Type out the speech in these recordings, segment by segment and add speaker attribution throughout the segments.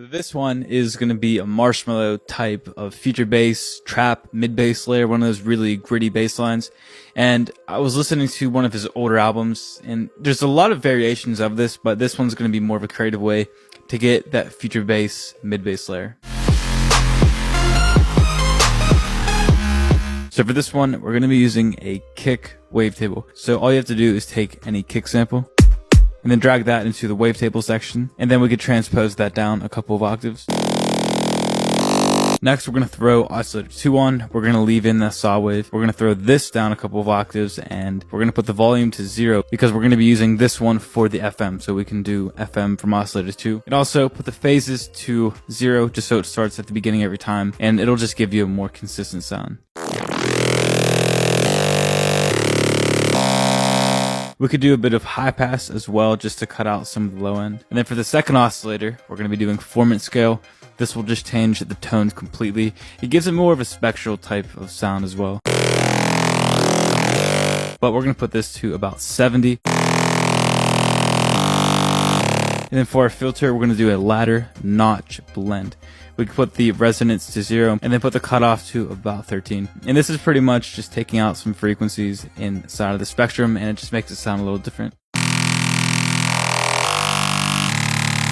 Speaker 1: This one is going to be a Marshmello type of feature bass, trap, mid bass layer, one of those really gritty bass lines. And I was listening to one of his older albums, and there's a lot of variations of this, but this one's going to be more of a creative way to get that feature bass, mid bass layer. So for this one, we're going to be using a kick wavetable. So all you have to do is take any kick sample and then drag that into the wavetable section, and then we could transpose that down a couple of octaves. Next, we're going to throw oscillator 2 on. We're going to leave in the saw wave. We're going to throw this down a couple of octaves, and we're going to put the volume to 0 because we're going to be using this one for the FM, so we can do FM from oscillator 2. And also put the phases to 0 just so it starts at the beginning every time, and it'll just give you a more consistent sound. We could do a bit of high pass as well just to cut out some of the low end. And then for the second oscillator, we're going to be doing formant scale. This will just change the tones completely. It gives it more of a spectral type of sound as well. But we're going to put this to about 70. And then for our filter, we're going to do a ladder notch blend. We can put the resonance to 0 and then put the cutoff to about 13. And this is pretty much just taking out some frequencies inside of the spectrum, and it just makes it sound a little different.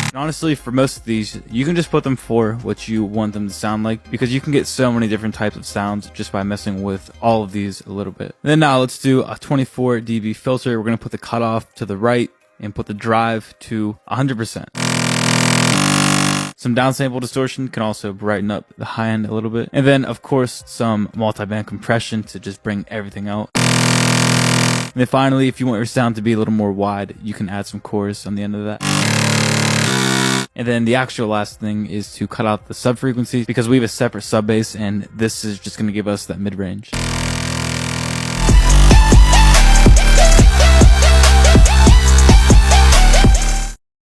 Speaker 1: And honestly, for most of these, you can just put them for what you want them to sound like, because you can get so many different types of sounds just by messing with all of these a little bit. And then now let's do a 24 dB filter. We're going to put the cutoff to the right and put the drive to 100%. Some downsample distortion can also brighten up the high end a little bit. And then, of course, some multi-band compression to just bring everything out. And then finally, if you want your sound to be a little more wide, you can add some chorus on the end of that. And then the actual last thing is to cut out the sub frequencies, because we have a separate sub bass, and this is just going to give us that mid range.